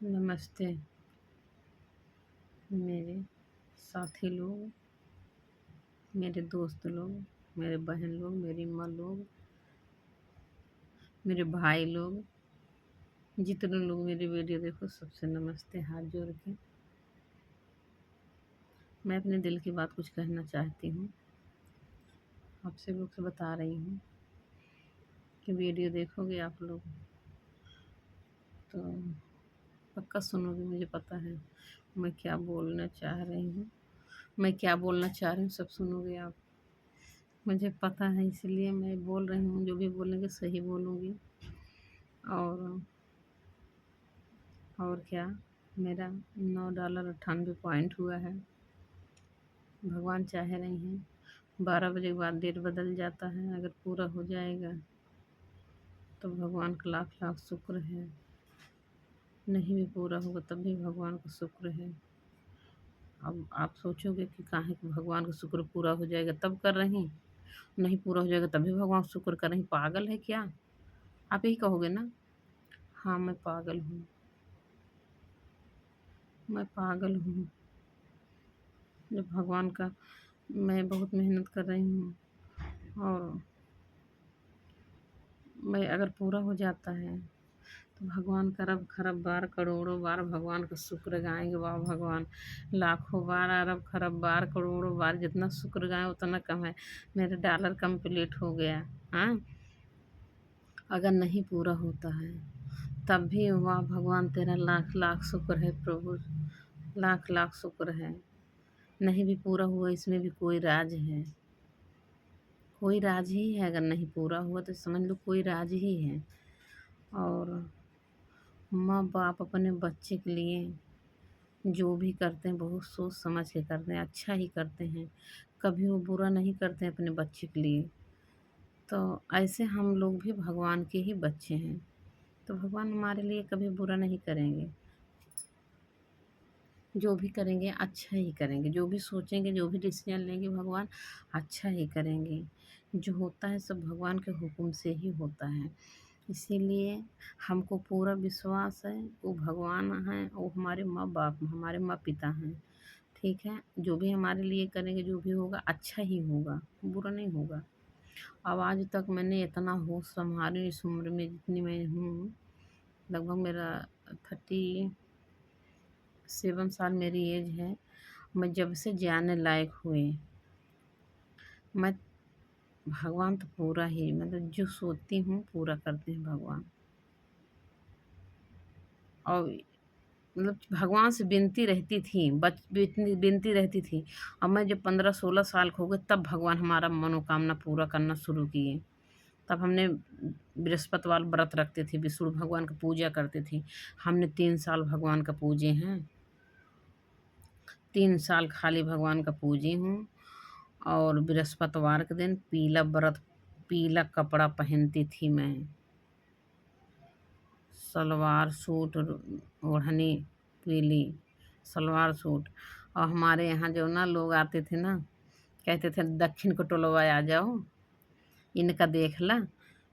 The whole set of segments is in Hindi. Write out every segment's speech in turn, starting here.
नमस्ते मेरे साथी लोग, मेरे दोस्त लोग, मेरे बहन लोग, मेरी माँ लोग, मेरे भाई लोग, जितने लोग मेरी वीडियो देखो सबसे नमस्ते हाथ जोड़ के। मैं अपने दिल की बात कुछ कहना चाहती हूँ। आपसे लोग से बता रही हूँ कि वीडियो देखोगे आप लोग तो पक्का सुनोगे। मुझे पता है मैं क्या बोलना चाह रही हूँ, मैं क्या बोलना चाह रही हूँ सब सुनोगे आप। मुझे पता है इसलिए मैं बोल रही हूँ, जो भी बोलेंगे सही बोलूँगी। और क्या, मेरा $9.98 हुआ है। भगवान चाह रही हैं 12 बजे के बाद डेट बदल जाता है। अगर पूरा हो जाएगा तो भगवान का लाख लाख शुक्र है, नहीं भी पूरा होगा तब भी भगवान का शुक्र है। अब आप सोचोगे कि काहे कि भगवान का शुक्र पूरा हो जाएगा तब कर रही, नहीं पूरा हो जाएगा तभी भगवान शुक्र कर रही, पागल है क्या? आप यही कहोगे ना। हाँ मैं पागल हूँ, मैं पागल हूँ। जब भगवान का मैं बहुत मेहनत कर रही हूँ और मैं अगर पूरा हो जाता है तो भगवान का अरब खरब बार करोड़ों बार भगवान का शुक्र गाएंगे। वाह भगवान, लाखों बार अरब खरब बार करोड़ों बार जितना शुक्र गाएं उतना कम है। मेरा डॉलर कंप्लीट हो गया। हाँ, अगर नहीं पूरा होता है तब भी वाह भगवान तेरा लाख लाख शुक्र है प्रभु, लाख लाख शुक्र है। नहीं भी पूरा हुआ इसमें भी कोई राज है, कोई राज ही है। अगर नहीं पूरा हुआ तो समझ लो कोई राज ही है। और माँ बाप अपने बच्चे के लिए जो भी करते हैं बहुत सोच समझ के करते हैं, अच्छा ही करते हैं। कभी वो बुरा नहीं करते हैं अपने बच्चे के लिए। तो ऐसे हम लोग भी भगवान के ही बच्चे हैं, तो भगवान हमारे लिए कभी बुरा नहीं करेंगे। जो भी करेंगे अच्छा ही करेंगे, जो भी सोचेंगे, जो भी डिसीजन लेंगे भगवान अच्छा ही करेंगे। जो होता है सब भगवान के हुक्म से ही होता है। इसीलिए हमको पूरा विश्वास है वो भगवान हैं, वो हमारे माँ बाप, हमारे माँ पिता हैं। ठीक है, जो भी हमारे लिए करेंगे जो भी होगा अच्छा ही होगा, बुरा नहीं होगा। अब आज तक मैंने इतना होश संभाली इस उम्र में जितनी मैं हूँ, लगभग मेरा 37 साल मेरी एज है। मैं जब से जाने लायक हुई, मैं भगवान तो पूरा ही मतलब जो सोचती हूँ पूरा करते हैं भगवान। और मतलब भगवान से विनती रहती थी, विनती रहती थी। अब मैं जब 15-16 साल के हो गए तब भगवान हमारा मनोकामना पूरा करना शुरू किए। तब हमने बृहस्पतिवार व्रत रखते थे, विष्णु भगवान की पूजा करते थे। हमने 3 साल भगवान का पूजे हैं, 3 साल खाली भगवान का पूजी हूँ। और बृहस्पतिवार के दिन पीला व्रत, पीला कपड़ा पहनती थी मैं, सलवार सूट ओढ़नी पीली, सलवार सूट। और हमारे यहाँ जो ना लोग आते थे ना, कहते थे दक्षिण को टोलवा आ जाओ, इनका देख ला,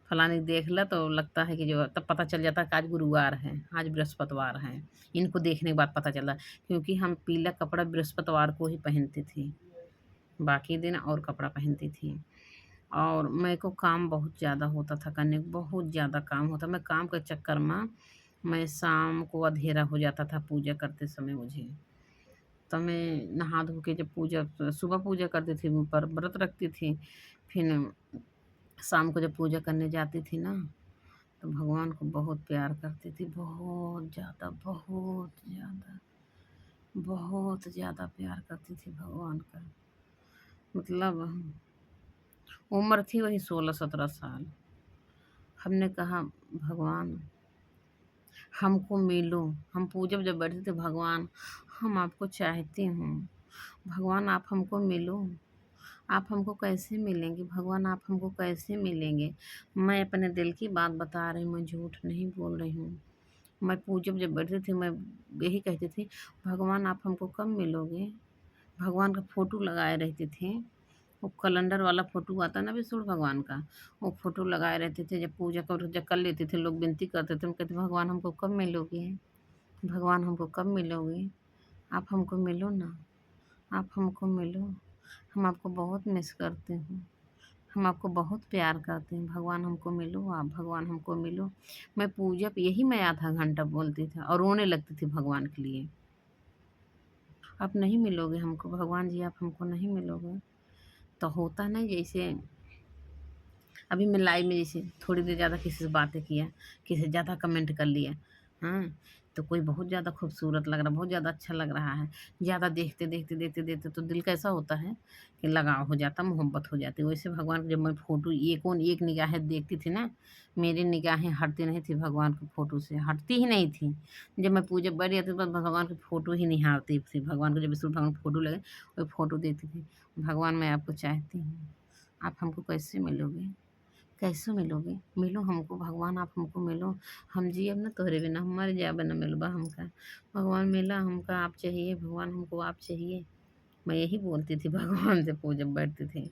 फलानी देख ला, तो लगता है कि जो तब पता चल जाता है कि आज गुरुवार है, आज बृहस्पतिवार है। इनको देखने के बाद पता चला, क्योंकि हम पीला कपड़ा बृहस्पतिवार को ही पहनती थी, बाकी दिन और कपड़ा पहनती थी। और मेरे को काम बहुत ज़्यादा होता था करने को, बहुत ज़्यादा काम होता। मैं काम के चक्कर में मैं शाम को अंधेरा हो जाता था पूजा करते समय मुझे। तो मैं नहा धो के जब पूजा सुबह पूजा करती थी, पर व्रत रखती थी, फिर शाम को जब पूजा करने जाती थी ना तो भगवान को बहुत प्यार करती थी, बहुत ज़्यादा, बहुत ज़्यादा, बहुत ज़्यादा प्यार करती थी भगवान का। मतलब उम्र थी वही 16-17 साल। हमने कहा भगवान हमको मिलो। हम पूजा जब बैठे थे, भगवान हम आपको चाहती हूँ, भगवान आप हमको मिलो। आप हमको कैसे मिलेंगे भगवान, आप हमको कैसे मिलेंगे? मैं अपने दिल की बात बता रही हूँ, मैं झूठ नहीं बोल रही हूँ। मैं पूजा जब बैठती थी मैं यही कहती थी, भगवान आप हमको कब मिलोगे? भगवान का फ़ोटो लगाए रहती थी, वो कैलेंडर वाला फ़ोटो आता है ना विष्णु भगवान का, वो फ़ोटो लगाए रहते थे। जब पूजा कर लेते थे लोग, विनती करते थे, हम कहते भगवान हमको कब मिलोगे? भगवान हमको कब मिलोगे? आप हमको मिलो ना, आप हमको मिलो। हम आपको बहुत मिस करते हैं, हम आपको बहुत प्यार करते हैं। भगवान हमको मिलो आप, भगवान हमको मिलो। मैं पूजा पे यही मैं आधा घंटा बोलती थी और रोने लगती थी भगवान के लिए। आप नहीं मिलोगे हमको भगवान जी, आप हमको नहीं मिलोगे। तो होता नहीं जैसे अभी मैं लाइव में जैसे थोड़ी देर ज़्यादा किसी से बातें किया, किसी से ज़्यादा कमेंट कर लिया, हाँ, तो कोई बहुत ज़्यादा खूबसूरत लग रहा, बहुत ज़्यादा अच्छा लग रहा है, ज़्यादा देखते देखते देखते देखते तो दिल कैसा होता है कि लगाव हो जाता, मोहब्बत हो जाती। वैसे भगवान की जब मैं फ़ोटो एक निगाहें देखती थी ना, मेरी निगाहें हटती नहीं थी भगवान की फ़ोटो से, हटती ही नहीं थी। जब मैं पूजा बैठ जाती तो भगवान की फ़ोटो ही निहारती थी, भगवान को जब विष्णु भगवान की फ़ोटो लगे वही फ़ोटो देखती थी। भगवान मैं आपको चाहती हूँ, आप हमको कैसे मिलोगे? कैसे मिलोगे? मिलो हमको भगवान, आप हमको मिलो। हम जियब ना तोहरे बिना, हम मर जाब ना मिलबा हमका। भगवान मिला हमका आप चाहिए, भगवान हमको आप चाहिए। मैं यही बोलती थी भगवान से जब बैठती थी।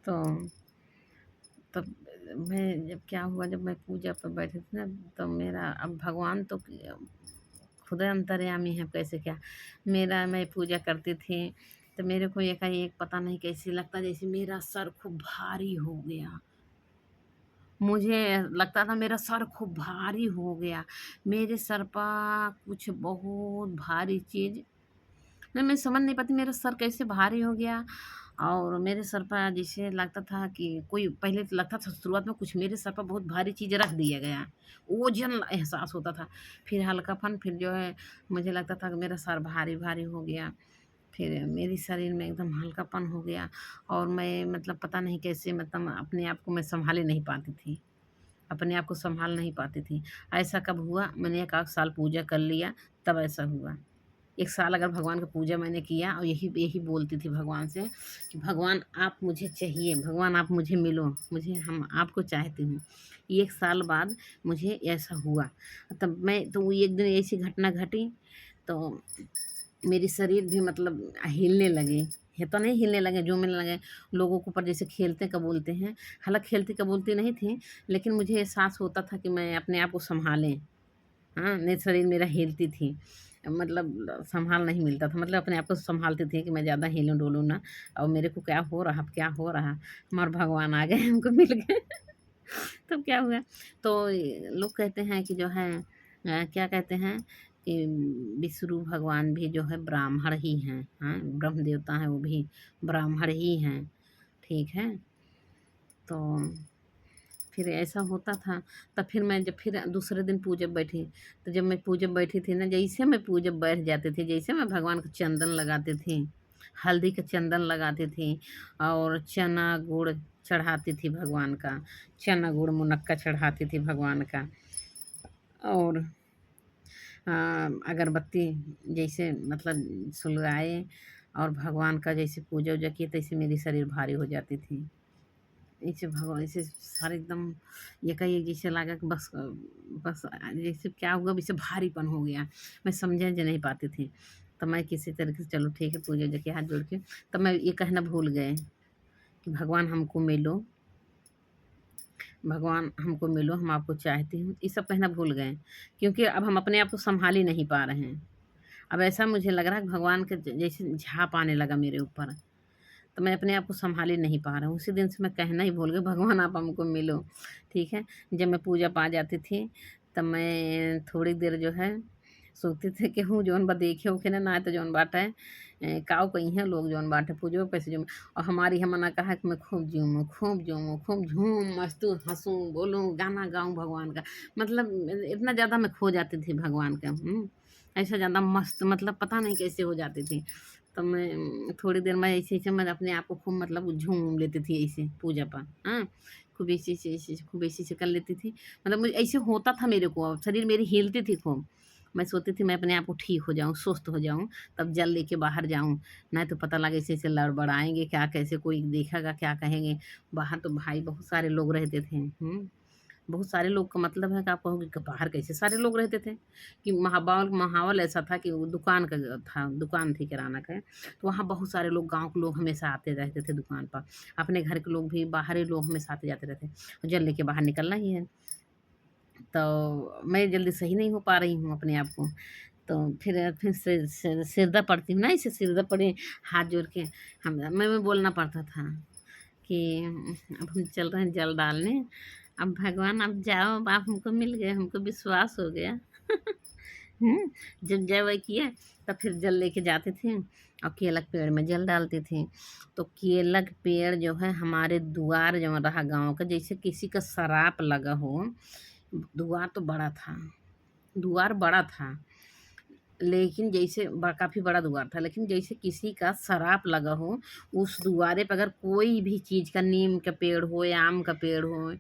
तो तब मैं जब क्या हुआ जब मैं पूजा पर बैठी थी ना, तो मेरा अब भगवान तो खुद अंतर्यामी है कैसे क्या। मेरा मैं पूजा करती थी, तो मेरे को एकाएक पता नहीं कैसे लगता जैसे मेरा सर खूब भारी हो गया। मुझे लगता था मेरा सर खूब भारी हो गया। मेरे सर पर कुछ बहुत भारी चीज़ नहीं, मैं समझ नहीं पाती मेरा सर कैसे भारी हो गया। और मेरे सर पर जैसे लगता था कि कोई पहले तो लगता था शुरुआत में कुछ मेरे सर पर बहुत भारी चीज़ रख दिया गया। ओजन एहसास होता था। फिर हल्कापन, फिर जो है मुझे लगता था कि मेरा सर भारी-भारी हो गया। फिर मेरे शरीर में एकदम हल्कापन हो गया और मैं मतलब पता नहीं कैसे मतलब अपने आप को मैं सँभाल ही नहीं पाती थी। अपने आप को सँभाल नहीं पाती थी। ऐसा कब हुआ मैंने 1 आध साल पूजा कर लिया तब ऐसा हुआ। 1 साल अगर भगवान का पूजा मैंने किया और यही यही बोलती थी भगवान से कि भगवान आप मुझे चाहिए, भगवान आप मुझे मिलो, मुझे हम आपको चाहती हूँ। 1 साल बाद मुझे ऐसा हुआ। तब मैं तो वो एक दिन ऐसी घटना घटी तो मेरी शरीर भी मतलब हिलने लगी। ये तो नहीं हिलने लगे, झूमने लगे, लोगों के ऊपर जैसे खेलते का बोलते हैं। हालाँकि खेलती का बोलती नहीं थी, लेकिन मुझे एहसास होता था कि मैं अपने आप को सँभालें। हाँ, नहीं शरीर मेरा हिलती थी। मतलब सँभाल नहीं मिलता था, मतलब अपने आप को सँभालती थी कि मैं ज़्यादा हिलूँ-डुलूँ ना और मेरे को क्या हो रहा, अब क्या हो रहा? हमारे भगवान आ गए, हमको मिल गए। तब क्या हुआ? तो लोग कहते हैं कि जो है क्या कहते हैं कि विष्णु भगवान भी जो है ब्राह्मण ही हैं, हाँ? ब्रह्म देवता हैं वो भी ब्राह्मण ही हैं, ठीक है? तो फिर ऐसा होता था, तब फिर मैं जब फिर दूसरे दिन पूजब बैठी, तो जब मैं पूजब बैठी थी ना, जैसे मैं पूजब बैठ जाती थी, जैसे मैं भगवान को चंदन लगाती थी, हल्दी का चंदन लगाती थी और चना गुड़ चढ़ाती थी भगवान का, चना गुड़ मुनक्का चढ़ाती थी भगवान का और अ, अगरबत्ती जैसे मतलब सुलगाए और भगवान का जैसे पूजा-वूजा किए, तैसे मेरी शरीर भारी हो जाती थी। ऐसे भगवान ऐसे सारे एकदम एकाएक जैसे लगा कि बस जैसे क्या हुआ वैसे भारीपन हो गया। मैं समझा जा नहीं पाती थी। तो मैं किसी तरीके से चलो ठीक है पूजा वूजा के हाथ जोड़ के तब मैं ये कहना भूल गए कि भगवान हमको मिलो, भगवान हमको मिलो, हम आपको चाहती हूँ। ये सब कहना भूल गए क्योंकि अब हम अपने आप को सँभाल ही नहीं पा रहे हैं। अब ऐसा मुझे लग रहा है कि भगवान के जैसे झाँप आने लगा मेरे ऊपर। तो मैं अपने आप को सँभाल ही नहीं पा रहा हूँ। उसी दिन से मैं कहना ही भूल गई भगवान आप हमको मिलो, ठीक है? जब मैं पूजा पा जाती थी, तब मैं थोड़ी देर जो है सोचती थी कि हूँ जौन बा देखे होखे ना तो जौन बाटे काऊ कहिए लोग जौन बाटे पूजो पैसे जो और हमारी हमना कहा कि मैं खूब झूमूँ, खूब झूमूँ, खूब झूम मस्तूँ, हँसूँ, बोलूँ, गाना गाऊँ भगवान का। मतलब इतना ज़्यादा मैं खो जाती थी भगवान का ऐसा ज़्यादा मस्त मतलब पता नहीं कैसे हो जाती थी। तो मैं थोड़ी देर में ऐसे-ऐसे मैं अपने आप को खूब मतलब झूम लेती थी ऐसे पूजा पर, हाँ? खूब ऐसे-ऐसे खूब ऐसे-ऐसे कर लेती थी। मतलब मुझे ऐसे होता था मेरे को, शरीर मेरी हिलती थी खूब। मैं सोचती थी मैं अपने आप को ठीक हो जाऊँ, स्वस्थ हो जाऊँ, तब जल लेके बाहर जाऊँ। नहीं तो पता लगे ऐसे-ऐसे लड़बड़ाएँगे क्या, कैसे कोई देखेगा क्या कहेंगे? बाहर तो भाई बहुत सारे लोग रहते थे, बहुत सारे लोग का मतलब है कि आप कहोगे कि बाहर कैसे सारे लोग रहते थे कि माहौल ऐसा था कि वो दुकान का था, दुकान थी किराना का, तो वहाँ बहुत सारे लोग गाँव के लोग हमेशा आते रहते थे दुकान पर। अपने घर के लोग भी बाहरी लोग हमेशा आते जाते रहते। जल लेके बाहर निकलना ही है। तो मैं जल्दी सही नहीं हो पा रही हूँ अपने आप को। तो फिर सिरदर्द पड़ती हूँ ना, ऐसे सिरदर्द पड़े, हाथ जोड़ के मैं बोलना पड़ता था कि अब हम चल रहे हैं जल डालने, अब भगवान अब जाओ, अब आप हमको मिल गए, हमको विश्वास हो गया। जब जय वही किए तब फिर जल लेके जाते थे और केला के पेड़ में जल डालते थे। तो केला के पेड़ जो है हमारे दुआर जो रहा गाँव का, जैसे किसी का श्राप लगा हो। दुआर तो बड़ा था, दुआर बड़ा था, लेकिन जैसे काफ़ी बड़ा दुआर था, लेकिन जैसे किसी का श्राप लगा हो, उस दुआरे पे अगर कोई भी चीज़ का, नीम का पेड़ हो या आम का पेड़ हो,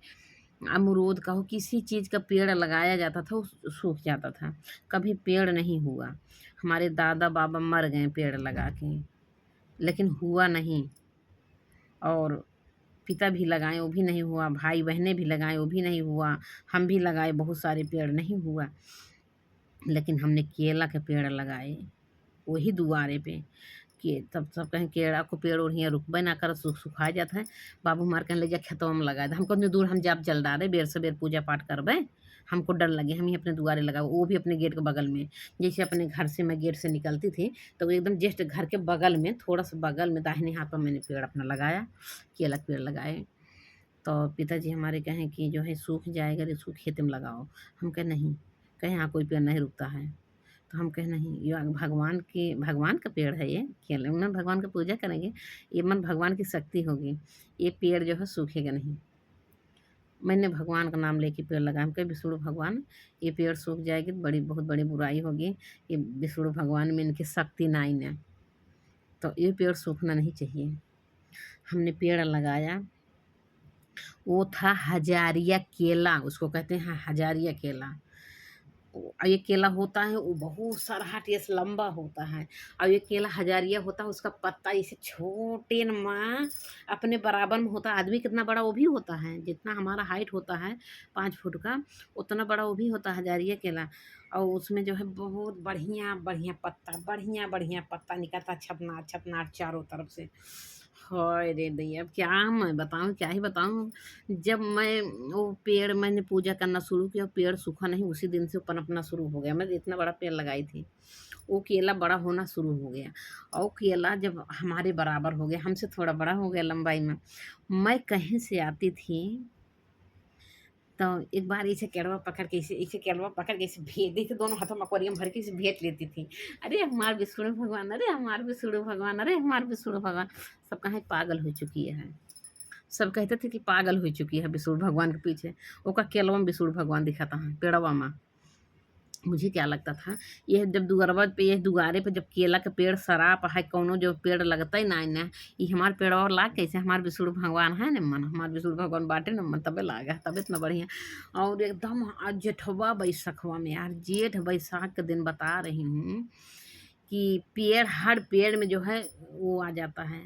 अमरूद का हो, किसी चीज़ का पेड़ लगाया जाता था, वो सूख जाता था। कभी पेड़ नहीं हुआ। हमारे दादा बाबा मर गए पेड़ लगा के, लेकिन हुआ नहीं। और पिता भी लगाए, वो भी नहीं हुआ। भाई बहनें भी लगाए, वो भी नहीं हुआ। हम भी लगाए बहुत सारे पेड़, नहीं हुआ। लेकिन हमने केला के पेड़ लगाए वही दुआरे पे, कि तब सब कहें केला को पेड़ और हियाँ रुकबे ना कर, सुखा जाता है। बाबू हमारे कहने लगे खेतवा में लगा दे। हमको इतनी दूर हम जब जल डाले, बेर से बेर पूजा पाठ करबे, हमको डर लगे, हम ही अपने दुआरे लगाओ, वो भी अपने गेट के बगल में। जैसे अपने घर से मैं गेट से निकलती थी तो वो एकदम जस्ट घर के बगल में, थोड़ा सा बगल में दाहिने हाथ पर मैंने पेड़ अपना लगाया, केला के पेड़ लगाए। तो पिताजी हमारे कहें कि जो है सूख जाएगा, रे सूख खेत में लगाओ। हम कहे नहीं, कहें हाँ कोई पेड़ नहीं रुकता है। तो हम कहे नहीं, ये भगवान का पेड़ है, ये केले में भगवान की पूजा करेंगे, ये मन भगवान की शक्ति होगी, ये पेड़ जो है सूखेगा नहीं। मैंने भगवान का नाम लेके पेड़ लगाया। हम कहे विष्णु भगवान, ये पेड़ सूख जाएगी तो बहुत बड़ी बुराई होगी, ये विष्णु भगवान में इनकी शक्ति नहीं है, तो ये पेड़ सूखना नहीं चाहिए। हमने पेड़ लगाया, वो था हजारिया केला, उसको कहते हैं हजारिया केला। और ये केला होता है वो बहुत सरहट ऐसे लंबा होता है, और ये केला हजारिया होता है, उसका पत्ता इसे छोटे न माँ अपने बराबर में होता है। आदमी कितना बड़ा वो भी होता है, जितना हमारा हाइट होता है 5 फुट का, उतना बड़ा वो भी होता है हजारिया केला। और उसमें जो है बहुत बढ़िया बढ़िया पत्ता, बढ़िया बढ़िया पत्ता निकलता, छपना छपना चारों तरफ से। हाय रे दैया, अब क्या मैं बताऊँ, क्या ही बताऊँ। जब मैं वो पेड़ मैंने पूजा करना शुरू किया, पेड़ सूखा नहीं, उसी दिन से वो पनपना शुरू हो गया। मैं इतना बड़ा पेड़ लगाई थी, वो केला बड़ा होना शुरू हो गया। और वो केला जब हमारे बराबर हो गया, हमसे थोड़ा बड़ा हो गया लंबाई में, मैं कहीं से आती थी तो एक बार इसे केड़वा पकड़ के, इसे केड़वा पकड़ के इसे भेज दी थी, दोनों हाथों में एक्वेरियम भर के इसे भेज लेती थी। अरे हमार विष्णु भगवान, अरे हमार विष्णु भगवान, अरे हमार विष्णु भगवान। सब कहें पागल हो चुकी है, सब कहते थे कि पागल हो चुकी है विष्णु भगवान के पीछे। ओका केलवा में विष्णु भगवान दिखाता है पेड़वा में। मुझे क्या लगता था, ये जब दुअरवा पे, ये दुआरे पे जब केला के पेड़ सराप है, कौनो जो पेड़ लगता ही ना ना, ये हमार पेड़ और ला कैसे, हमार विष्णु भगवान है न मन, हमार विष्णु भगवान बाटे न मन, तबे लागा, तबे इतना बढ़िया। और एकदम जेठवा बैसखवा में यार, जेठ बैसाख के दिन बता रही हूँ कि पेड़, हर पेड़ में जो है वो आ जाता है,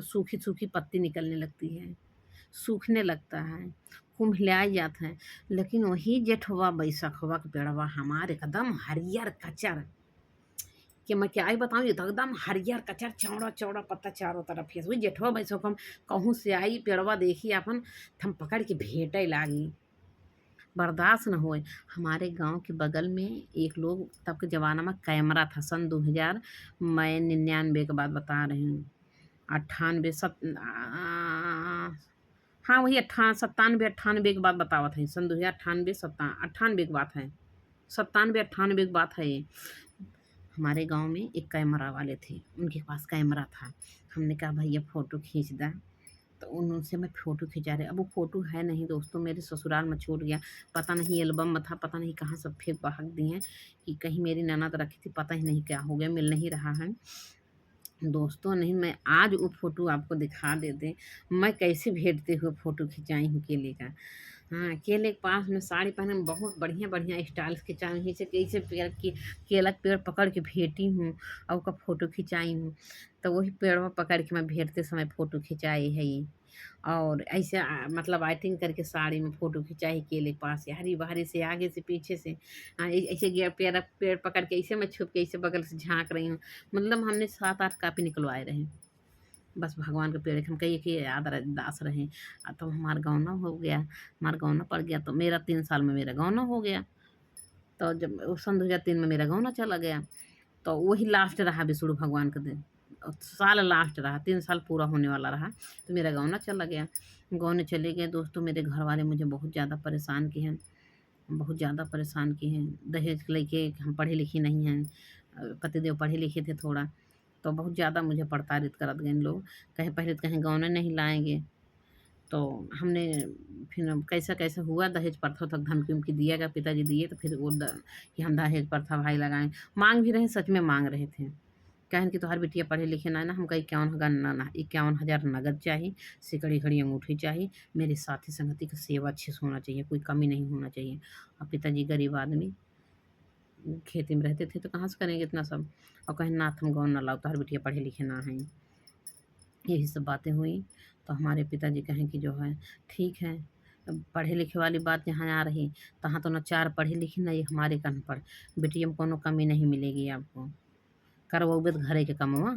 सूखी सूखी पत्ती निकलने लगती है, सूखने लगता है, कुम्हिलाए जाते हैं। लेकिन वही जेठवा बैसखवा के पेड़वा हमार एकदम हरियर कचर, कि मैं क्या ही बताऊँ, ये तो एकदम हरियर कचर, चौड़ा चौड़ा पत्ता चारों तरफ है। वही जेठवा बैसखवा में कहूँ से आई पेड़वा देखी अपन, हम पकड़ के भेटे लागी, बर्दाश्त न होए। हमारे गांव के बगल में एक लोग, तब के ज़माना में कैमरा था, सन 2000, मैं 99 के बाद बता रही हूँ, 98 हाँ वही 97 98 के बाद बतावत है, सन 2098 98 की बात है, 97 98 की बात है ये। हमारे गांव में एक कैमरा वाले थे, उनके पास कैमरा था। हमने कहा भैया फ़ोटो खींच दा, तो उनसे मैं फ़ोटो खिंचा रही। अब वो फ़ोटो है नहीं दोस्तों, मेरे ससुराल में छूट गया, पता नहीं एल्बम में था, पता नहीं कहाँ सब फेंक बहाक दिए हैं, कि कहीं मेरी ननद रखी थी, पता ही नहीं क्या हो गया, मिल नहीं रहा है दोस्तों। नहीं, मैं आज वो फ़ोटो आपको दिखा देते, मैं कैसे भेजते हुए फ़ोटो खिंचाई हूँ केले का। हाँ, केले के पास में साड़ी पहने में बहुत बढ़िया बढ़िया स्टाइल्स खिंचाई हूँ, जैसे कैसे पेड़ की, केला के पेड़ पकड़ के भेटी हूँ और उसका फ़ोटो खिंचाई हूँ। तो वही पेड़वा पकड़ के मैं भेजते समय फ़ोटो खिंचाई है ये। और ऐसे मतलब एक्टिंग करके साड़ी में फ़ोटो खिंचाई केले के पास से, हरी बहरी से, आगे से, पीछे से। ऐसे पेड़ पेड़ पकड़ के ऐसे मैं छुप के ऐसे बगल से झाँक रही हूँ। मतलब हमने 7 8 कापी निकलवाए रहे। बस भगवान के पेड़ हम कहिए कि याद दास रहें। तो हमारा गौना हो गया, हमारा गौना पड़ गया, तो मेरा 3 साल में मेरा गौना हो गया। तो जब वो सन 2003 में मेरा गौना चला गया, तो वही लास्ट रहा विष्णु भगवान का दिन, साल लास्ट रहा, 3 साल पूरा होने वाला रहा, तो मेरा गौना चला गया। गौने चले गए दोस्तों, मेरे घर वाले मुझे बहुत ज़्यादा परेशान किए हैं, बहुत ज़्यादा परेशान किए हैं। दहेज को लेके हम पढ़े लिखे नहीं हैं, पतिदेव पढ़े लिखे थे थोड़ा, तो बहुत ज़्यादा मुझे प्रताड़ित करत गए इन लोग। कहीं पहले तो कहीं गौने नहीं लाएँगे, तो हमने फिर कैसा-कैसा हुआ, दहेज प्रथा तक धमकी-वमकी दिया गया, पिताजी दिए, तो फिर वो कि हम दहेज प्रथा भाई लगाएँ। माँग भी रहे, सच में माँग रहे थे। कहन कि तोहार बिटिया पढ़े लिखे ना है ना, हमका 51,000 नगद चाहिए, सिकड़ी घड़ी अंगूठी चाहिए, मेरे साथी संगति की सेवा अच्छे से होना चाहिए, कोई कमी नहीं होना चाहिए। और पिताजी गरीब आदमी, खेती में रहते थे, तो कहाँ से करेंगे इतना सब। और कहें नाथ हम गौन ना लाओ, तोहार बिटिया पढ़े लिखे ना हैं। यही सब बातें हुई, तो हमारे पिताजी कहें कि जो है ठीक है, अब पढ़े लिखे वाली बात यहाँ आ रही, तहाँ तो ना 4 पढ़े लिखे ना ये हमारे का अनपढ़, बिटिया में कोनो कमी नहीं मिलेगी आपको। करवउबे त घरे के कमवा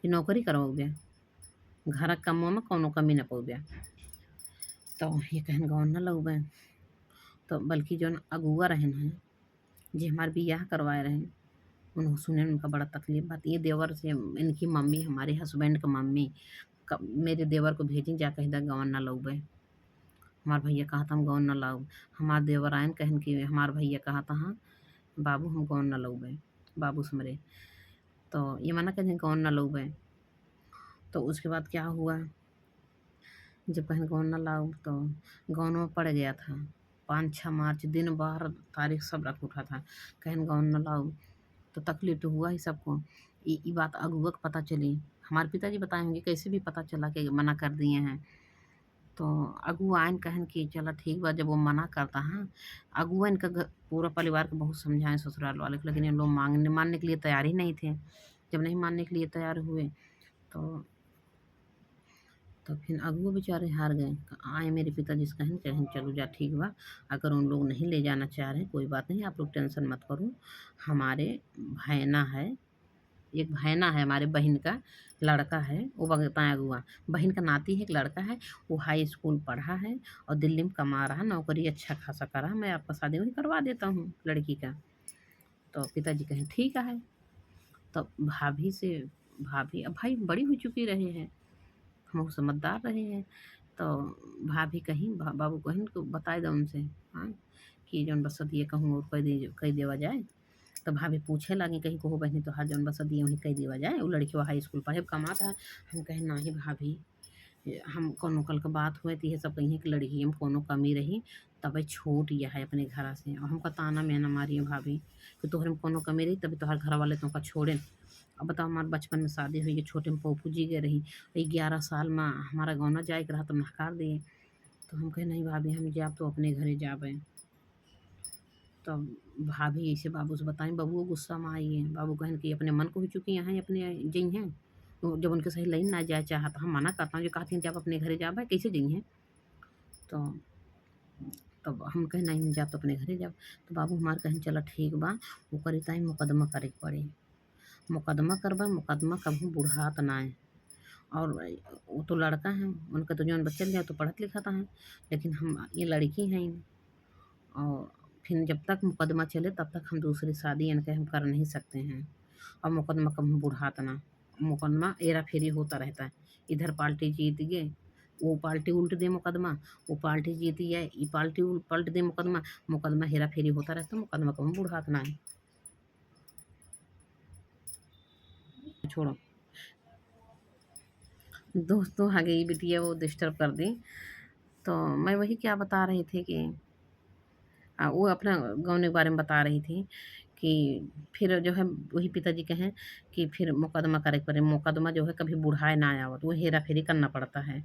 कि नौकरी करवउबे, घरक कमवा में कौनो कमी न पउबे। तो ये कहन गौन न लउबे, तो बल्कि जौन अगुआ रहन हैं, जे हमार बियाह करवाए रहें, उन्हों सुने उनका बड़ा तकलीफ बात। ये देवर से इनकी मम्मी, हमारे हस्बैंड क मम्मी मेरे देवर को भेजी, जा कही दा गौन न लउबे। हमार भैया कहत हम गौन न लाऊब। हमार देवर आयन कहन कि हमार भैया कहत हाँ बाबू हम गौन न लउबे, बाबू समरे। तो ये मना करें गौन न लउबे। तो उसके बाद क्या हुआ, जब कहन गौन न लाऊब, तो गौनवा पड़ गया था। 5-6 मार्च दिन बार तारीख सब रख उठा था, कहन गौन न लाऊब। तो तकलीफ तो हुआ ही सबको। ये बात अगुआ को पता चली, हमारे पिताजी बताए होंगे कैसे भी पता चला कि मना कर दिए हैं। तो अगुआ आयन कहन कि चला ठीक बा, जब वो मना करता है, अगुआ इनका पूरा परिवार को बहुत समझाएं ससुराल वाले को, लेकिन ये लोग मानने के लिए तैयार ही नहीं थे। जब नहीं मानने के लिए तैयार हुए, तो फिर अगुआ बेचारे हार गए। आए मेरे पिताजी से कहन कहन चलो जा ठीक बा, अगर उन लोग नहीं ले जाना चाह रहे कोई बात नहीं, आप लोग टेंशन मत करो। हमारे भाइना है, एक भाइना है हमारे बहन का लड़का है, वो बताएं अगुआ, बहन का नाती है, एक लड़का है, वो हाई स्कूल पढ़ा है और दिल्ली में कमा रहा, नौकरी अच्छा खासा करा, मैं आपका शादी वहीं करवा देता हूँ लड़की का। तो पिताजी कहें ठीक है। तो भाभी अब भाई बड़ी हो चुकी रहे हैं, हम समझदार रहे हैं। तो भाभी कहीं बाबू कहीं को बताए दो उनसे, हाँ, कि जौन बसदिए कहूँ और कह देवा जाए। तो भाभी पूछे लगी कहीं को बहनी तो हर जौन बसदिए वहीं कह देवा जाए, वो लड़की वो हाई स्कूल पढ़े कमाता है। हम कहे नहीं भाभी, हम कोनो कल का बात हुए तो ये सब कहीं कि लड़की में कोनो कमी रही तब छूट यह है अपने घर से, और हमका ताना में न मारियो भाभी कि तोहरे में कोनो कमी रही तभी तोहर घर वाले तुमका छोड़े। अब बताओ हमारे बचपन में शादी हुई, छोटे में पप्पू जी गए रही, 11 साल में हमारा गौना जाए के रहा तो नहकार दिए। तो हम कहे नहीं भाभी हम जाब तो अपने घरे जाबे। तो भाभी ऐसे बाबू से बताएं, बबुओ गुस्सा में आई है, बाबू कहन कि अपने मन को ही चुकी यहाँ अपने जई हैं, तो जब उनके सही लाइन ना जाए चाहत हम मना करता हूँ, जो कहती हैं जब अपने घरे जाबे कैसे जई हैं। तो तब हम कहे नहीं जाब तो अपने घरे जाब। तो बाबू हमारे कहें चला ठीक बा, वो करी ताई मुकदमा करे के पड़ी, मुकदमा करबा, मुकदमा कभी बुढ़ात ना है। और वो तो लड़का है, उनका तो जौन बच्चा लिया तो पढ़त लिखता है, लेकिन हम ये लड़की हैं। और फिर जब तक मुकदमा चले तब तक हम दूसरी शादी इनके हम कर नहीं सकते हैं। और मुकदमा कभी बुढ़ात ना, मुकदमा हेरा फेरी होता रहता है, इधर पार्टी जीत गए, वो पार्टी उल्ट दे मुकदमा, वो पार्टी जीती है, ये पार्टी पलट दे मुकदमा, मुकदमा हेरा फेरी होता रहता है, मुकदमा कभी बुढ़ात ना है। छोड़ो दोस्तों, आगे ये बिटिया वो डिस्टर्ब कर दी। तो मैं वही क्या बता रही थी कि वो अपना गाँव के बारे में बता रही थी कि फिर जो है वही पिताजी कहें कि फिर मुकदमा करे के पड़े, मुकदमा जो है कभी बुढ़ाए ना आवत, वो हेरा फेरी करना पड़ता है।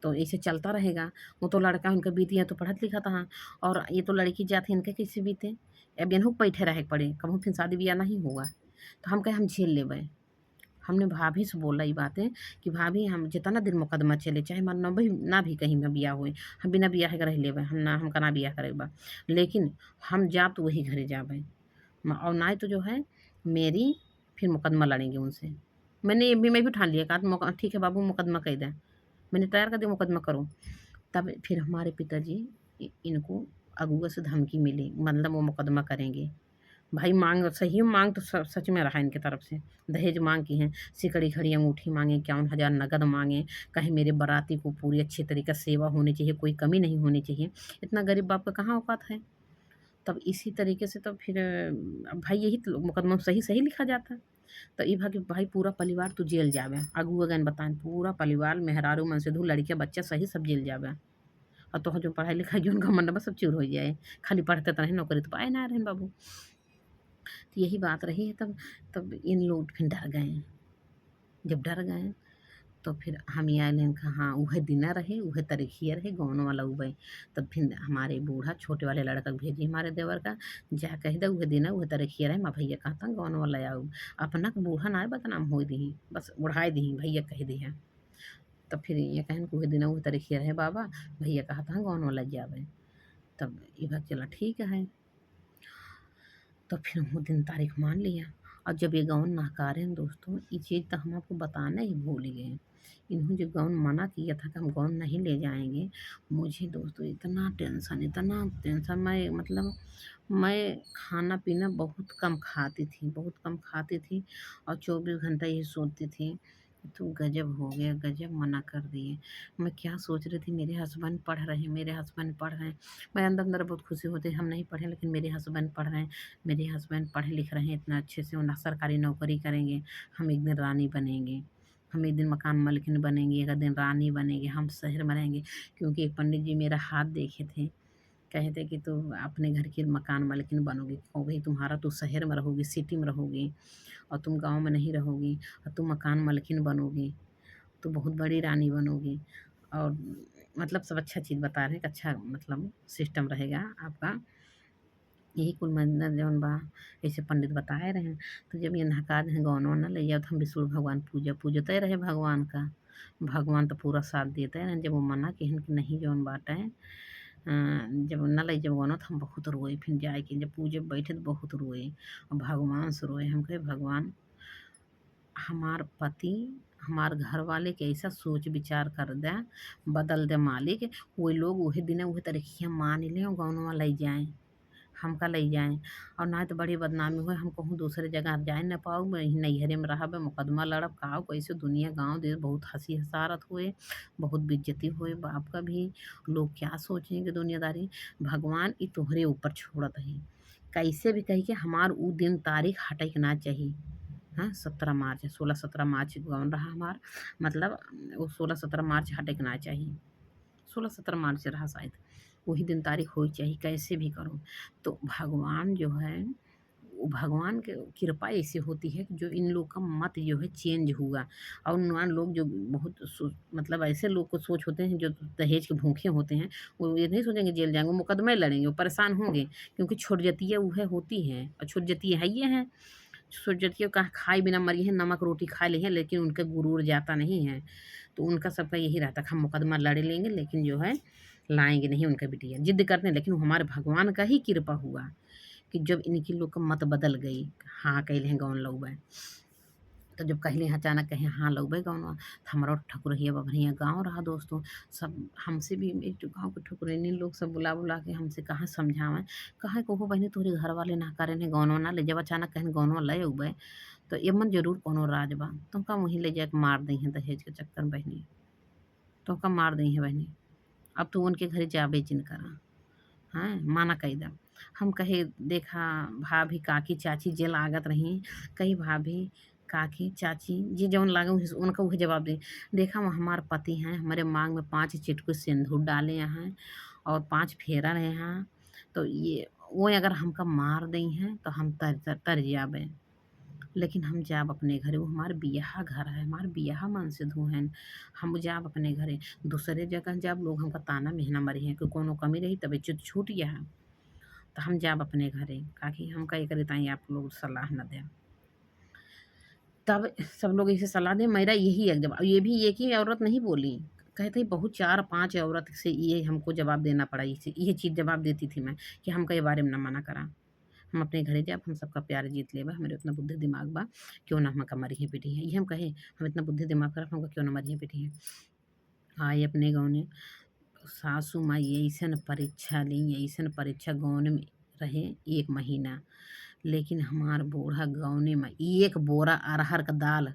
तो ऐसे चलता रहेगा। वो तो लड़का उनका बीती है तो पढ़त लिखा था, और ये तो लड़की जाती इनके कैसे बीते। अब इन्हू बैठे रहे के पड़े, कहूँ फिर शादी ब्याह नहीं हुआ। तो हम कहे हम झेल लेबै। हमने भाभी से बोला ये बातें कि भाभी हम जितना दिन मुकदमा चले चाहे हमारा ना भी कहीं में बियाह हुए, हम बिना बियाह के रह लेबै, हमका ना बियाह करे बा, लेकिन हम जाब तो वही घरे जाबै। और ना तो जो है मेरी फिर मुकदमा लड़ेंगे उनसे। मैंने ये भी मैं भी ठान लिया, कहा ठीक है बाबू मुकदमा कर दें, मैंने तैयार कर दिया मुकदमा करो। तब फिर हमारे पिताजी इनको अगुआ से धमकी मिली, मतलब वो मुकदमा करेंगे। भाई मांग सही मांग तो सच में रहा इनकी तरफ से, दहेज मांग की है, सिकड़ी खड़ी अंगूठी मांगे, 51,000 नगद मांगे, कहीं मेरे बाराती को पूरी अच्छी तरीके से सेवा होनी चाहिए, कोई कमी नहीं होनी चाहिए। इतना गरीब बाप का कहाँ औकात है। तब इसी तरीके से तब फिर अब भाई यही तो मुकदमा सही सही लिखा जाता। तो ये भाई भाई पूरा परिवार तो जेल जावे, अगू अगन बताएं पूरा परिवार मेहरारू मन से धू लड़के बच्चे सही सब जेल जावे। और तो जो पढ़ाई लिखाई जो उनका मन सब चूर हो जाए, खाली पढ़ते तो रहे, नौकरी तो पाए ना रहे बाबू। तो यही बात रही है। तब तब इन लोग फिर डर गए। जब डर गए तो फिर हम ये आइलन कहा हाँ उहे दिना रहे उहे तरीखिया रहे गौन वाला उबे। तब फिर हमारे बूढ़ा छोटे वाले लड़का के भेजी हमारे देवर का, जा कह दे उहे दिना उहे तरीखिया रहे। मैं भैया कहता गौन वाला आऊ, अपना के बूढ़ा ना बदनाम हो दी, बस उड़ाए दी भैया कह दी है। तब फिर ये कहन कि उहे दिना उहे तरीखिया रहे बाबा, भैया कहता गौन वाला जावे। तब ये बात चला ठीक है। तो फिर वो दिन तारीख मान लिया। और जब ये गौन नहकारे हैं दोस्तों, ये चीज़ तो हम आपको बताना ही भूल गए। इन्होंने जो गौन मना किया था कि हम गौन नहीं ले जाएंगे, मुझे दोस्तों इतना टेंशन, मैं मतलब मैं खाना पीना बहुत कम खाती थी, बहुत कम खाती थी, और 24 घंटा यही सोचती थी। तो गजब हो गया, गजब मना कर दिए। मैं क्या सोच रही थी, मेरे हस्बैंड पढ़ रहे हैं, मेरे हस्बैंड पढ़ रहे हैं। मैं अंदर अंदर बहुत खुशी होती, हम नहीं पढ़े लेकिन मेरे हस्बैंड पढ़ रहे हैं, मेरे हस्बैंड पढ़े लिख रहे हैं इतना अच्छे से, वो ना सरकारी नौकरी करेंगे, हम एक दिन रानी बनेंगे, हम एक दिन मकान मालिकिन बनेंगे, एक दिन रानी बनेंगे, हम शहर में रहेंगे। क्योंकि एक पंडित जी मेरा हाथ देखे थे, कहे थे कि तू अपने घर की मकान मालिकिन बनोगी, ओ भाई तुम्हारा तो शहर में रहोगी, सिटी में रहोगी, और तुम गाँव में नहीं रहोगी, और तुम मकान मालिकिन बनोगी, तो बहुत बड़ी रानी बनोगी। और मतलब सब अच्छा चीज़ बता रहे हैं कि अच्छा मतलब सिस्टम रहेगा आपका, यही कुल मंदिर जौन बा ऐसे पंडित बताए रहे हैं। तो जब ये नहका दें गौन वौन न ले जाओ, तो हम विष्णु भगवान पूजते रहे भगवान का। भगवान तो पूरा साथ देते हैं। जब वो मना किहन कि नहीं जौन बाटे जब न ले जब गौनो, तो हम बहुत रोए, फिर जाए के जब पूजे बैठे तो बहुत रोए, और भगवान से रोए। हम कहे भगवान हमार पति हमार घर वाले के ऐसा सोच विचार कर दे, बदल दे मालिक, वही लोग वही दिन वही तरीके मान लें और गौनवा ले जाएं, हमका ले जाएं। और ना तो बड़ी बदनामी हुए, हम कहूँ दूसरे जगह जा न पाऊ, मैं यहीं नैहरे में रहब, मुकदमा लड़ब, का कैसे दुनिया गांव देश बहुत हंसी हसारत हुए, बहुत बेइज्जती हुए बाप का भी। लोग क्या सोचेंगे दुनियादारी। भगवान ई तोहरे ऊपर छोड़त है, कैसे भी कही के हमार उ दिन तारीख हटे के ना चाहिए। हाँ 17 मार्च, 16-17 मार्च गौन रहा हमार, मतलब वो 16-17 मार्च हटे के ना चाहिए, 16-17 मार्च रहा शायद, वही दिन तारीख होनी चाहिए कैसे भी करो। तो भगवान जो है, वो भगवान के कृपा ऐसी होती है कि जो इन लोग का मत जो है चेंज हुआ। और नॉन लोग जो बहुत मतलब ऐसे लोग को सोच होते हैं जो दहेज के भूखे होते हैं, वो ये नहीं सोचेंगे जेल जाएंगे, वो मुकदमे लड़ेंगे, वो परेशान होंगे, क्योंकि छुटजतियाँ वह होती हैं, और छुटजतियाँ है ये हैं। छुटजतियों का खाए बिना मरी हैं, नमक रोटी खा ली हैं, लेकिन उनका गुरूर जाता नहीं है। तो उनका सबका यही रहता है हम मुकदमा लड़ लेंगे, लेकिन जो है लाएंगे नहीं उनका बिटिया, जिद करते हैं। लेकिन वो हमारे भगवान का ही कृपा हुआ कि जब इनकी लोग का मत बदल गई, हाँ कहले हैं गौन लौबे, तो जब कहले हैं अचानक कहे हाँ लौबे गौनवा, तो हमारा ठकुरहिया बभरिया गाँव रहा दोस्तों। सब हमसे भी एक जो गाँव के ठकुरैनी लोग सब बुला बुला के हमसे कहाँ समझावें, कहाँ कहो बहनी तोहरे घर वाले ना करे ने गौनवा ना ले, जब अचानक कहें गौनवा ले उबे, तो एमन जरूर कोनो राज बा, तुमका वहीं ले जाके मार दी हैं दहेज के चक्कर में बहनी, तुमका मार दी हैं बहनी, अब तू उनके घरे जाबे जिन करा, हैं माना कैदा। हम कहे देखा भाभी काकी चाची जे लागत रही, कही भाभी काकी चाची जी जौन लागे उनका वही जवाब दे। देखा वो हमार पति हैं, हमारे मांग में 5 चिटकू सिंदूर डाले हैं, और 5 फेरा रहे हैं, तो ये वो अगर हमका मार दी हैं तो हम तर जाबे, लेकिन हम जाब अपने घरे, वो हमार बियाह घर है, हमार बियाह मन से धुहन, हम जाब अपने घरे। दूसरे जगह जाब लोग हमका ताना मेहना मरी हैं कि कोनो कमी रही तबे छूट गया है, तो हम जाब अपने घरे, काकि हम कही करे ताई आप लोग सलाह न दें। तब सब लोग ऐसे सलाह दें, मेरा यही एक जवाब, ये भी एक ही औरत नहीं बोली, कहते बहुत 4-5 औरत से ये हमको जवाब देना पड़ा, ये चीज़ जवाब देती थी मैं कि हमका ये बारे में ना मना करा। हम अपने घरे जाब, हम सबका प्यार जीत लेबा, हमरे उतना बुद्धि दिमाग बा, क्यों ना हमका मरिहे पिटिहे। ये हम कहे, हम इतना बुद्धि दिमाग रख हमका क्यों ना मरिहे पिटिहे। आई अपने गौने सासू माई अइसन परीक्षा ली, अइसन परीक्षा गौने में रहे 1 महीना, लेकिन हमार बूढ़ा गौने में 1 बोरा अरहर क दाल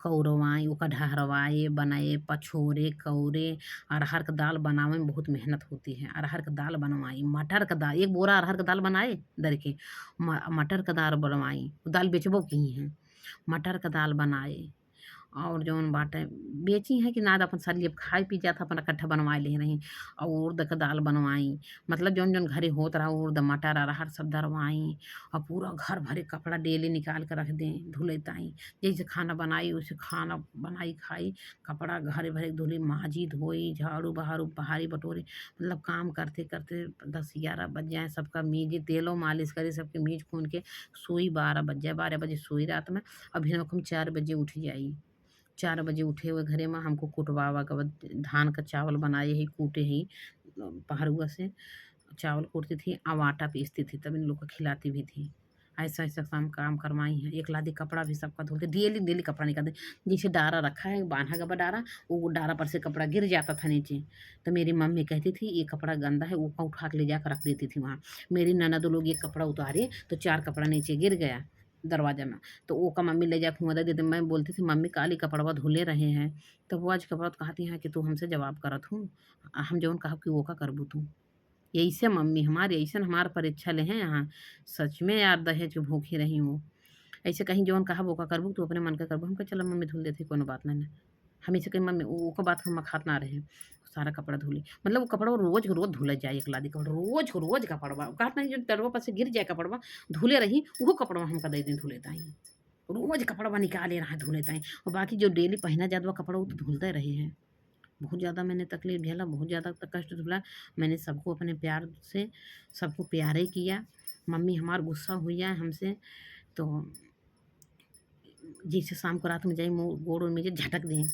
कौरवाई, ओका ढहरवाए, बनाए, पछोरे, कौरे। अरहर क दाल बनावे में बहुत मेहनत होती है। अरहर क दाल बनवाई, मटर क दाल 1 बोरा अरहर क दाल बनाए दर के, मटर क दाल बनवाई, दाल बेचबो की हैं। मटर क दाल बनाए और जौन बाटे बेची हैं कि ना अपन सारी अब खाए पी जात अपन इकट्ठा बनवाए ले रही। और उड़द क दाल बनवाई, मतलब जौन जौन घरे होत रहा उड़द मटर अरहर सब दरवाई और पूरा घर भरे कपड़ा डेली निकाल के रख दें धुले ताई। जैसे खाना बनाई वैसे खाना बनाई खाई, कपड़ा घरे भरे धुली, माजी धोई, झाड़ू बहारू बहारी बटोरी, मतलब काम करते करते 10-11 बज जाए। सबका मीजे तेलों मालिश करी, सबके मीज खून के सोई 12 बज जाए। 12 बजे सोई रात में, अभी हम 4 बजे उठ जाई। 4 बजे उठे हुए घरे में हमको कुटवावा के बाद धान का चावल बनाए ही कूटे ही पहरुआ से चावल कूटती थी, अब आटा पीसती थी, तब इन लोग को खिलाती भी थी। ऐसा ऐसा काम करवाई हैं। एक लादी कपड़ा भी सबका धुलते, डेली डेली कपड़ा निकालते। जैसे डारा रखा है बांधा गबा डारा, वो डारा पर से कपड़ा गिर जाता था नीचे, तो मेरी मम्मी कहती थी ये कपड़ा गंदा है, वो उठा के ले जाकर रख देती थी वहाँ। मेरी ननद लोग ये कपड़ा उतारे तो 4 कपड़ा नीचे गिर गया दरवाजा में, तो वो का मम्मी ले जाकर हुआ देती। मैं बोलती थी मम्मी काली कपड़वा धुले रहे हैं, तो वो आज कपड़ा कहती हैं कि तू हमसे जवाब करत हूँ, हम जौन कहब कि वो का करबू तू। यही मम्मी हमारी ऐसन हमार परीक्षा ले हैं यहाँ। सच में यार दहेज के भूखी रही हूँ। ऐसे कहीं जौन कहा वो का करबू तू अपने मन का करबू, हम कहा चलो मम्मी धुल देती कोनो बात नहीं। हम ऐसे कहीं मम्मी वो का बात हम खात ना रहे। सारा कपड़ा धुली, मतलब वो कपड़ा रोज के रोज धुला जाए, एक लादी कपड़ा रोज को रोज कपड़वा कहत नहीं जो तड़वा पर से गिर जाए कपड़वा धुले रही, वो कपड़वा हमका दे दिन धुले ताई। रोज कपड़वा निकाले रहा धुले ताई, और बाकी जो डेली पहना जात बा कपड़ा वो तो धुलते रहे हैं। बहुत ज़्यादा मैंने तकलीफ़ झेला, बहुत ज़्यादा कष्ट झेला। मैंने सबको अपने प्यार से सबको प्यारे किया। मम्मी हमार गुस्सा हुई है हमसे, तो जैसे शाम को रात में जाई मुँह गोड़ ओड़ में जे झटक दें,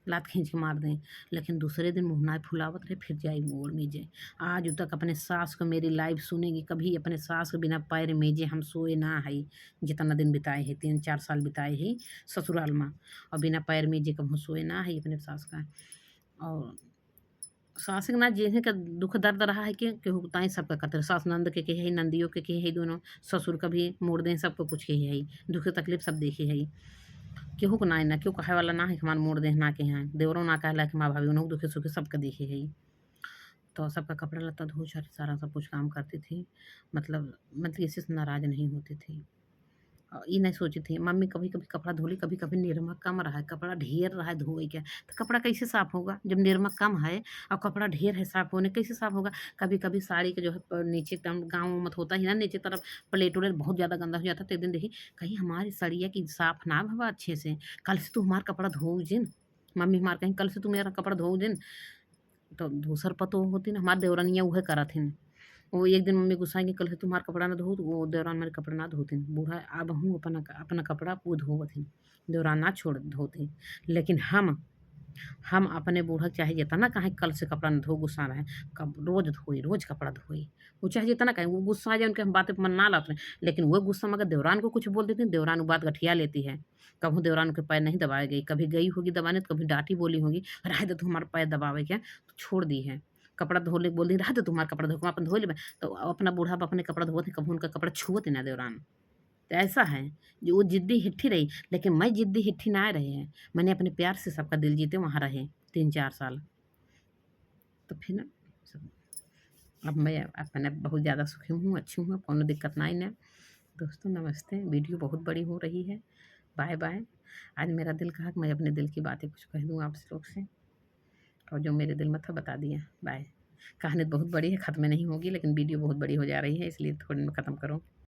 लात खींच के मार दें, लेकिन दूसरे दिन मुँह नाय फुलावत रहे, फिर जाई गोड़ मेजे। आज तक अपने सास को मेरी लाइफ सुनेगी, कभी अपने सास के बिना पैर मेजे हम सोए ना हई। जितना दिन बिताए हैं 3-4 साल बिताए ही ससुराल में, और बिना पैर मेजे कभू सोए ना हई अपने सास का। और सास के ना जेहे का दुख दर्द रहा है कि केहू ताई सबका करते सास नंद के है, नंदियों के है, दोनों ससुर का भी मोड़ दें, सबको कुछ के है, दुख तकलीफ सब देखे है। केहू को ना ना केहू कहे वाला ना है हमार मोड़ दें ना के हैं, देवरों ना कहला कि माँ भाभी उन्हों दुखे सुखे सबका देखे है। तो सबका कपड़ा लत्ता धो सारा सब कुछ काम करती थी, मतलब इसी से नाराज नहीं होती थी। ये नहीं सोची थी मम्मी कभी कभी कपड़ा धोली, कभी कभी निरमा कम रहा है, कपड़ा ढेर रहा है धोए के, तो कपड़ा कैसे साफ होगा जब निरमा कम है और कपड़ा ढेर है, साफ होने कैसे साफ होगा। कभी कभी साड़ी के जो है नीचे एकदम गाँव मत होता ही ना, नीचे तरफ प्लेट उलेट बहुत ज़्यादा गंदा हो जाता। तो एक दिन देखी कहीं हमारी सड़िया की साफ ना भवा अच्छे से, कल से तू हमारा कपड़ा धो जिन। मम्मी हमार कहीं कल से तू मेरा कपड़ा धो जिन, तो दूसर पतो होती ना हमार देवरनिया उहे करत हिन। वो एक दिन मम्मी गुस्साएँगी कल से तुम्हारा कपड़ा ना धो, तो वो देवरान मेरे कपड़ा ना धोतिन। बूढ़ा अब हूँ अपना अपना कपड़ा वो धोवत हिन, देवरान ना छोड़ धोतिन। लेकिन हम अपने बूढ़ा चाहे जितना कहें कल से कपड़ा ना धो, गुस्सा रहे, कब रोज़ धोई, रोज़ कपड़ा धोई। वो चाहे जितना कहें, वो गुस्सा आ जाए उनके हम बातें पे मन ना लात रहे, लेकिन वो गुस्सा में अगर देवरान को कुछ बोल देती हैं, देवरान वो बात गठिया लेती है। कभू देवरान के पैर नहीं दबाए गई, कभी गई होगी दबाने तो कभी डाँटी बोली होगी, "रहे दे तू हमारा पैर दबावे क्या?" तो छोड़ दी है। कपड़ा धोले बोल दी, "रहे दे तुम्हारा कपड़ा धो के हम अपन धो लेबे।" तो अपना बूढ़ा अपने कपड़ा धोवत है, कभू उनका कपड़ा छुअत ना देवरान। तो ऐसा है, जो वो ज़िद्दी हिट्ठी रही, लेकिन मैं ज़िद्दी हिट्ठी ना रहे हैं। मैंने अपने प्यार से सबका दिल जीते वहाँ रहे 3-4 साल। तो फिर ना सब अब मैं अपने बहुत ज़्यादा सुखी हूँ, अच्छी हूँ, कौनो दिक्कत नाई ना। दोस्तों नमस्ते, वीडियो बहुत बड़ी हो रही है। बाय-बाय। आज मेरा दिल कहा कि मैं अपने दिल की बातें कुछ कह दूँ आप लोग से, और जो मेरे दिल में था बता दिया। बाय। कहानी बहुत बड़ी है, ख़त्म नहीं होगी, लेकिन वीडियो बहुत बड़ी हो जा रही है, इसलिए थोड़ी मैं ख़त्म करूँ।